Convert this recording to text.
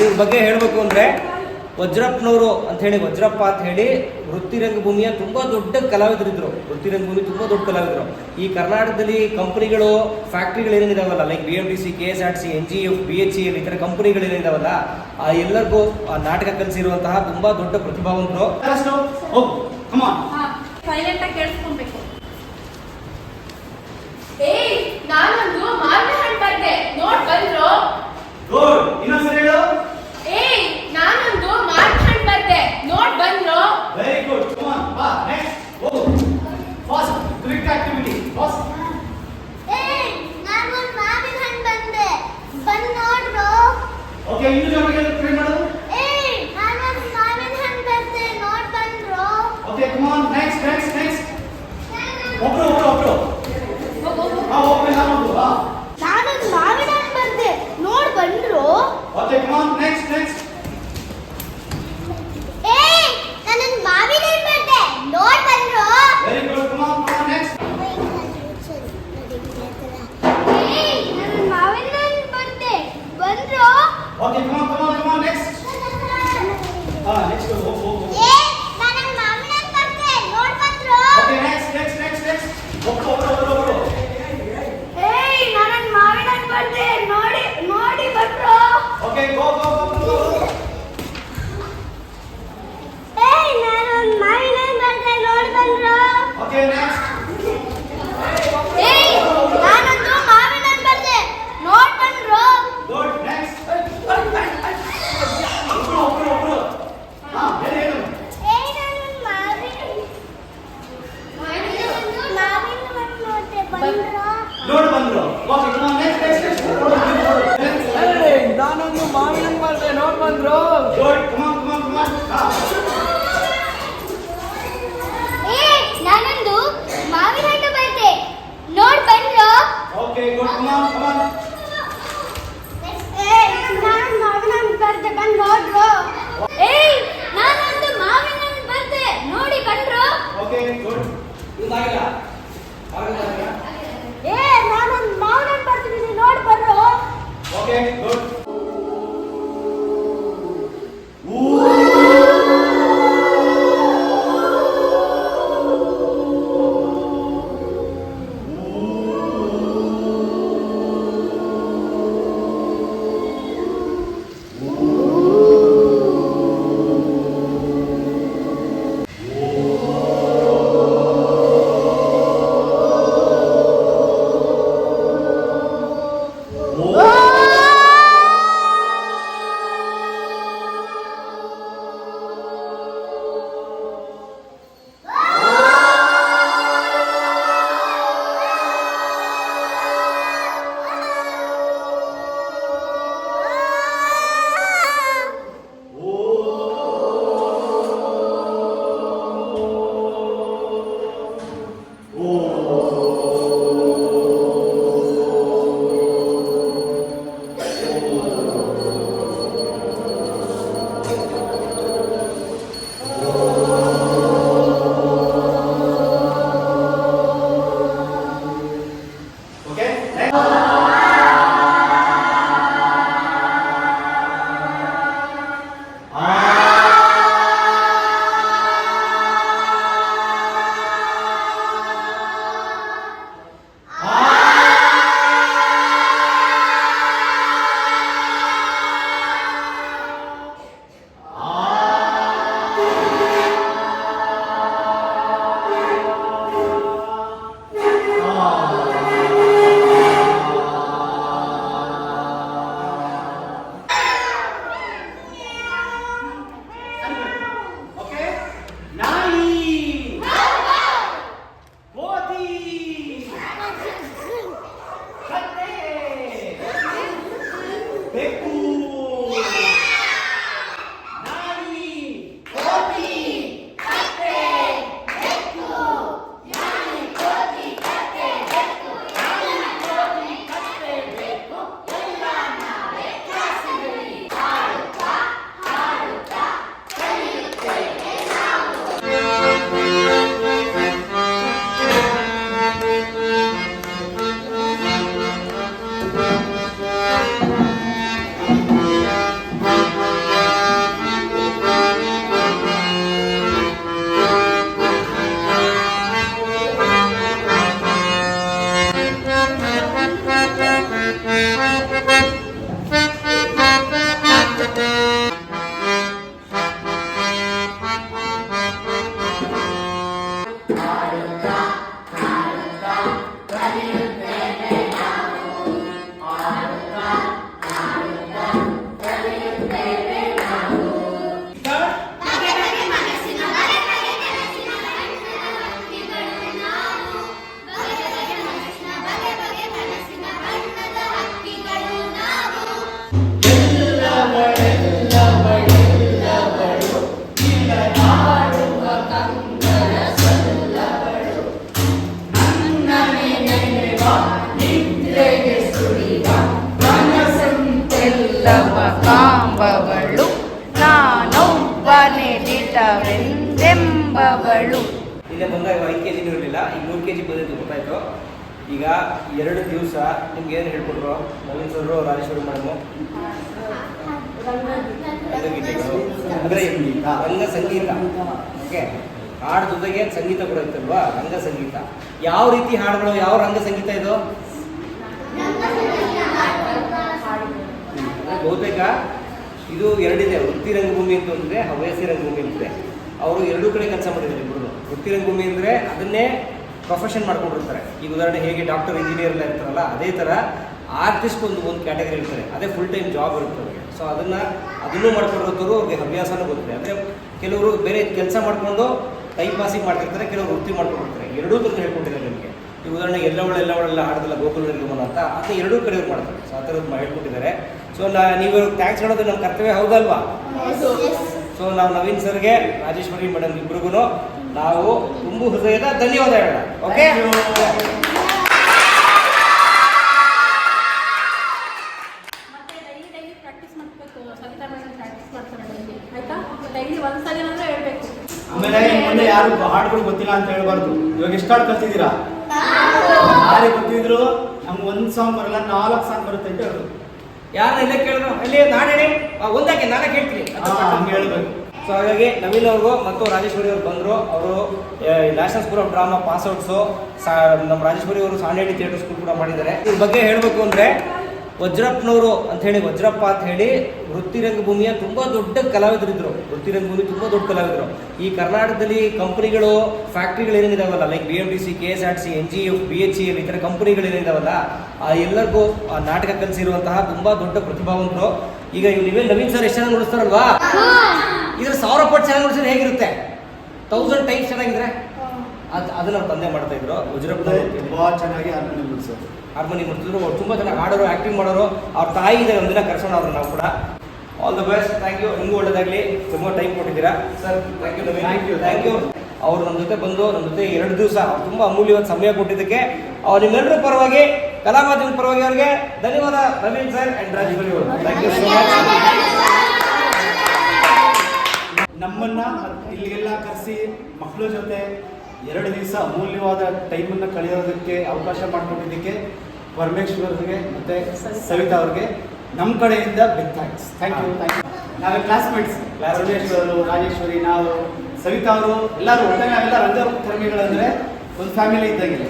ಇವ್ರ ಬಗ್ಗೆ ಹೇಳಬೇಕು ಅಂದರೆ ವಜ್ರಪ್ಪನವರು ಅಂಥೇಳಿ, ವಜ್ರಪ್ಪ ಅಂತ ಹೇಳಿ ವೃತ್ತಿ ರಂಗಭೂಮಿಯ ತುಂಬ ದೊಡ್ಡ ಕಲಾವಿದರಿದ್ದರು. ವೃತ್ತಿ ರಂಗಭೂಮಿ ತುಂಬ ದೊಡ್ಡ ಕಲಾವಿದರು. ಈ ಕರ್ನಾಟಕದಲ್ಲಿ ಕಂಪನಿಗಳು, ಫ್ಯಾಕ್ಟ್ರಿಗಳು ಏನೇನಿದಾವಲ್ಲ, like BMTC, KSRTC, NGF, BHEL ಈ ಥರ ಕಂಪನಿಗಳು ಏನಿದಾವಲ್ಲ, ಆ ಎಲ್ಲರಿಗೂ ಆ ನಾಟಕ ಕಲಿಸಿರುವಂತಹ ತುಂಬ ದೊಡ್ಡ ಪ್ರತಿಭಾವಂತರು. ಕೇಳಿಸ್ಕೊಬೇಕು. ಏಯ್, ನಾನೊಂದು ಮಾವಿನ ಹಣ್ಣು ಬರ್ದೆ, ನೋಡ್ ಬಂದ್ರು. ಇನ್ನೊಂದ್ಸರಿ ಹೇಳು. ಏಯ್, ನಾನೊಂದು ಮಾವಿನ ಹಣ್ಣು ಬರ್ದೆ, ನೋಡ್ ಬಂದ್ರು. Very good. ಕಮ್ ಆನ್, ಬಾ ನೆಕ್ಸ್ಟ್. ಹೋಗು ಫಾಸ್ಟ್, ಕ್ವಿಕ್ ಆಕ್ಟಿವಿಟಿ ಫಾಸ್ಟ್. ಏಯ್, ನಾನೊಂದು ಮಾವಿನ ಹಣ್ಣು ಬಂದೆ, ಬಂದು ನೋಡ್ರು. ಓಕೆ, ಇನ್ನು ಜೋರಾಗಿ ಟ್ರೈ ಮಾಡು. ಏಯ್, ನಾನೊಂದು ಮಾವಿನ ಹಣ್ಣು ಬಂದೆ, ನೋಡ್ ಬಂದ್ರು. Okay, come on, next next next. ಒಬ್ರು ಒಬ್ರು ಒಬ್ರು ನಾನೊಂದು ಮಾವಿನ ಹಣ್ಣು ಬಂದೆ, ನೋಡ್ ಬಂದ್ರು. Okay, come on, next next. ಏಯ್, ನಾನೊಂದು ಮಾವಿನ ಹಣ್ಣು ಬಂದೆ, ನೋಡ್ ಬಂದ್ರು. Very good. Come on next. ಏಯ್, ನಾನೊಂದು ಮಾವಿನ ಹಣ್ಣು ಬಂದೆ, ಬಂದ್ರು. Okay, come on next. Next ಹೋಗು. ಏಯ್, ನಾನೊಂದು ಮಾವಿನ ಹಣ್ಣು ಬಂದೆ, ನೋಡ್ ಬಂದ್ರು. Okay, next next next next. ಒಬ್ರು. ಏಯ್, ನಾನೊಂದು ಮಾವಿನ ಹಣ್ಣು ಬಂದೆ, ನೋಡಿ ಬಂದ್ರು. ಓಕೆ, ಗೋ. ಏಯ್, ನಾನೊಂದು ಮಾವಿನ ಹಣ್ಣು ಬಂದೆ, ನೋಡಿ ಬಂದ್ರು. Okay, next. ಏಯ್, ನಾನೊಂದು ಮಾವಿನ ಹಣ್ಣು ಬಂದೆ, ನೋಡ್ ಬಂದ್ರು. ಗುಡ್. ನೆಕ್ಸ್ಟ್. ಒಬ್ರು. ಹೇಳು. ಏಯ್, ನಾನೊಂದು ಮಾವಿನ ಹಣ್ಣು ನೋಡ್ದೆ, ಬಂದ್ರು. ನೋಡು ಬಂದ್ರು. Okay, come on next. ನಾನೊಂದು ಮಾವಿನ ಹಣ್ಣು ಮಾಡಿದೆ, ನೋಡ್ ಬಂದ್ರು. ಗುಡ್. Come on. ಏಯ್, ನಾನೊಂದು ಮಾವಿನ ಹಣ್ಣು ಬಂದೆ, ನೋಡ್ ಬಂದ್ರು. Okay, good. Come on. ಏಯ್, ನಾನೊಂದು ಮಾವಿನ ಹಣ್ಣು ಬಂದೆ, ಬಂದು ನೋಡ್ರು. ಏಯ್, ನಾನೊಂದು ಮಾವಿನ ಹಣ್ಣು ಬಂದೆ, ನೋಡಿ ಬಂದ್ರು. Okay, good. ಇದಾಗಿಲ್ಲ. ಏಯ್, ನಾನೊಂದು ಮಾವಿನ ಹಣ್ಣು ಬರ್ತಿದ್ದೀನಿ, ನೋಡಿ ಬಂದ್ರು. Okay, good. ಎಂಬವಳು ನಾನೊಬ್ಬನೇ ದಿಟವೆಂದೆಂಬವಳು. ಇಲ್ಲೇ ಬಂದಾಗ 5 kg ಇರಲಿಲ್ಲ, ಈಗ 3 kg ಬಂದಿದ್ದು ಗೊತ್ತಾಯ್ತು. ಈಗ 2 ದಿವಸ ನಿಮ್ಗೆ ಏನು ಹೇಳ್ಕೊಟ್ರು ನವೀನ್ ಸರ್, ರಾಜೇಶ್ವರಿ ಮೇಡಮು? ರಂಗಗೀತೆಗಳು ಅಂದರೆ ರಂಗ ಸಂಗೀತ. ಓಕೆ, ಹಾಡು ಜೊತೆಗೆ ಸಂಗೀತ ಕೂಡ ಇತ್ತಲ್ವಾ, ರಂಗ ಸಂಗೀತ. ಯಾವ ರೀತಿ ಹಾಡುಗಳು, ಯಾವ ರಂಗ ಸಂಗೀತ ಇದು? ಬಹುತೇಕ ಇದು ಎರಡಿದೆ, ವೃತ್ತಿ ರಂಗಭೂಮಿ ಅಂತ ಒಂದಿದೆ, ಹವ್ಯಾಸಿ ರಂಗಭೂಮಿ ಅಂತಿದೆ. ಅವರು ಎರಡೂ ಕಡೆ ಕೆಲಸ ಮಾಡಿದ್ದಾರೆ ಇಬ್ಬರು. ವೃತ್ತಿ ರಂಗಭೂಮಿ ಅಂದರೆ ಅದನ್ನೇ ಪ್ರೊಫೆಷನ್ ಮಾಡ್ಕೊಂಡಿರ್ತಾರೆ. ಈಗ ಉದಾಹರಣೆ ಹೇಗೆ ಡಾಕ್ಟರ್, ಇಂಜಿನಿಯರ್ ಎಲ್ಲ ಇರ್ತಾರಲ್ಲ, ಅದೇ ಥರ ಆರ್ಟಿಸ್ಟ್ ಒಂದು ಕ್ಯಾಟಗರಿ ಇರ್ತಾರೆ, ಅದೇ ಫುಲ್ ಟೈಮ್ ಜಾಬ್ ಇರುತ್ತೆ ಅವ್ರಿಗೆ. ಸೊ ಅದನ್ನೂ ಮಾಡ್ಕೊಂಡಿರೋರು ಅವ್ರಿಗೆ ಹವ್ಯಾಸನೂ ಗೊತ್ತಿದೆ. ಅಂದರೆ ಕೆಲವರು ಬೇರೆ ಕೆಲಸ ಮಾಡಿಕೊಂಡು ಟೈಮ್ ಪಾಸಿಂಗ್ ಮಾಡ್ತಿರ್ತಾರೆ, ಕೆಲವರು ವೃತ್ತಿ ಮಾಡ್ಕೊಂಡಿರ್ತಾರೆ. ಎರಡೂ ಥರ ಹೇಳ್ಕೊಟ್ಟಿದ್ದಾರೆ ನಿಮಗೆ. ಈ ಉದಾಹರಣೆ ಎಲ್ಲವಳೆಲ್ಲ ಹಾಡೋದಿಲ್ಲ ಗೋಕುಲ ನಿರ್ಗಮನ ಅಂತ, ಅದನ್ನ ಎರಡೂ ಕಡೆಯವ್ರು ಮಾಡ್ತಾರೆ. ಸೊ ಆ ಥರದ್ದು ಹೇಳ್ಕೊಟ್ಟಿದ್ದಾರೆ. ಸೊ ನೀವು ಥ್ಯಾಂಕ್ಸ್ ಹೇಳೋದು ನಮ್ಮ ಕರ್ತವ್ಯ, ಹೌದಲ್ವಾ? ಸೊ ನಾವು ನವೀನ್ ಸರ್ಗೆ, ರಾಜೇಶ್ವರಿ ಮೇಡಮ್ ಇಬ್ರಿಗೂ ನಾವು ತುಂಬು ಹೃದಯದ ಧನ್ಯವಾದ ಹೇಳೋಣ. ಓಕೆ, ಮತ್ತೆ ಡೈಲಿ ಪ್ರಾಕ್ಟೀಸ್ ಮಾಡಬೇಕು. ಸವಿತಾ ಮೇಡಮ್ ಪ್ರಾಕ್ಟೀಸ್ ಮಾಡ್ತಾರೆ ಡೈಲಿ, ಆಯ್ತಾ? ಡೈಲಿ ಒಂದ್ಸಲ ಅಂದ್ರೆ ಹೇಳ್ಬೇಕು. ಆಮೇಲೆ ಮುಂದೆ ಯಾರು ಹಾಡುಗಳು ಗೊತ್ತಿಲ್ಲ ಅಂತ ಹೇಳ್ಬಾರ್ದು. ಇವಾಗ ಎಷ್ಟು ಹಾಡು ಕಲ್ತಿದ್ದೀರಾ? ಯಾರಿಗೆ ಗೊತ್ತಿದ್ರು ನಮ್ಗೆ 1 ಸಾಂಗ್ ಬರಲ್ಲ, 4 ಸಾಂಗ್ ಬರುತ್ತೆ ಅಂತ ಹೇಳೋದು. ಯಾರನ್ನ ಇಲ್ಲೇ ಕೇಳಿದ್ರು ಅಲ್ಲಿ ನಾಡೇನೆ ಒಂದಾಕೆ ನಾನೇ ಕೇಳ್ತೀನಿ ಅಂತ ಹಂಗೆ ಹೇಳ್ಬೇಕು. ಸೊ ಹಾಗಾಗಿ ನವೀನ್ ಅವ್ರಿಗೂ ಮತ್ತು ರಾಜೇಶ್ವರಿ ಅವರು ಬಂದರು. ಅವರು ನ್ಯಾಷನಲ್ ಸ್ಕೂಲ್ ಆಫ್ ಡ್ರಾಮಾ ಪಾಸ್ಔಟ್ಸು. ನಮ್ಮ ರಾಜೇಶ್ವರಿ ಅವರು ಸಾಣೇಡಿ ಥಿಯೇಟರ್ ಸ್ಕೂಲ್ ಕೂಡ ಮಾಡಿದ್ದಾರೆ. ಇದ್ರ ಬಗ್ಗೆ ಹೇಳಬೇಕು ಅಂದರೆ ವಜ್ರಪ್ಪನವರು ಅಂತ ಹೇಳಿ, ವಜ್ರಪ್ಪ ಅಂತ ಹೇಳಿ ವೃತ್ತಿ ರಂಗಭೂಮಿಯ ತುಂಬ ದೊಡ್ಡ ಕಲಾವಿದರಿದ್ದರು. ವೃತ್ತಿ ರಂಗಭೂಮಿ ತುಂಬ ದೊಡ್ಡ ಕಲಾವಿದರು. ಈ ಕರ್ನಾಟಕದಲ್ಲಿ ಕಂಪನಿಗಳು, ಫ್ಯಾಕ್ಟ್ರಿಗಳು ಏನೇನಿದಾವಲ್ಲ, like BMTC, KSRTC, NGF, BHEL ಈ ಥರ ಕಂಪನಿಗಳು ಏನಿದಾವಲ್ಲ, ಎಲ್ಲರಿಗೂ ನಾಟಕ ಕಲಿಸಿರುವಂತಹ ತುಂಬ ದೊಡ್ಡ ಪ್ರತಿಭಾವಂತರು. ಈಗ ನೀವೇ ನವೀನ್ ಸರ್ ಎಷ್ಟು ಚೆನ್ನಾಗಿ ನೋಡಿಸ್ತಾರಲ್ವಾ, ಇದ್ರ 1000 ಪಟ್ಟು ಚೆನ್ನಾಗಿ ನೋಡಿಸಿದ್ರೆ ಹೇಗಿರುತ್ತೆ? 1000 ಟೈಮ್ಸ್ ಚೆನ್ನಾಗಿದ್ರೆ ಅದನ್ನ ಅವ್ರು ತಂದೆ ಮಾಡ್ತಾ ಇದ್ರು. ವಜ್ರಪ್ಪನವರು ತುಂಬಾ ಚೆನ್ನಾಗಿ ಹಾರ್ಮೋನಿಯಂ ನುಡಿಸೋದು, ಹಾರ್ಮೋನಿಯಂ ನುಡಿಸಿದ್ರು. ಅವ್ರು ತುಂಬ ಚೆನ್ನಾಗಿ ಹಾಡೋರು, ಆ್ಯಕ್ಟಿಂಗ್ ಮಾಡೋರು. ಅವ್ರ ತಾಯಿ ಇದೆ, ಒಂದಿನ ಕರ್ಸೋಣ ಅವ್ರನ್ನ ನಾವು ಕೂಡ. All the best. Thank you. ನಿಮಗೂ ಒಳ್ಳೆದಾಗಲಿ. ತುಂಬ ಟೈಮ್ ಕೊಟ್ಟಿದ್ದೀರಾ sir. Thank you Naveen. Thank you. ಅವರು ನಮ್ಮ ಜೊತೆ ಬಂದು ನಮ್ಮ ಜೊತೆ 2 ದಿವಸ ತುಂಬ ಅಮೂಲ್ಯವಾದ ಸಮಯ ಕೊಟ್ಟಿದ್ದಕ್ಕೆ ನಿಮ್ಮೆಲ್ಲರ ಪರವಾಗಿ, ಕಲಾ ಮಾಧ್ಯಮದ ಪರವಾಗಿ ಅವ್ರಿಗೆ ಧನ್ಯವಾದ ನವೀನ್ ಸರ್ ಆ್ಯಂಡ್ ರಾಜೇಶ್ವರಿ ಅವರು. Thank you so much. ನಮ್ಮನ್ನ ಇಲ್ಲಿಗೆಲ್ಲ ಕರೆಸಿ ಮಕ್ಕಳ ಜೊತೆ 2 ದಿವಸ ಅಮೂಲ್ಯವಾದ ಟೈಮನ್ನು ಕಳೆಯೋದಕ್ಕೆ ಅವಕಾಶ ಮಾಡಿಕೊಟ್ಟಿದ್ದಕ್ಕೆ ಪರಮೇಶ್ವರ್ಗೆ ಮತ್ತು ಸವಿತಾ ಅವ್ರಿಗೆ ನಮ್ಮ ಕಡೆಯಿಂದ ಬಿಗ್ ಥ್ಯಾಂಕ್ಸ್. Thank you. ನಾವೇ ಕ್ಲಾಸ್ಮೇಟ್ಸ್, ಪರಮೇಶ್ವರು, ರಾಜೇಶ್ವರಿ, ನಾವು, ಸವಿತಾ ಅವರು ಎಲ್ಲರೂ ಒಟ್ಟಾಗಿ ನಾವೆಲ್ಲ ರಂಗಕರ್ಮಿಗಳಂದರೆ ಒಂದು ಫ್ಯಾಮಿಲಿ ಇದ್ದಂಗೆ.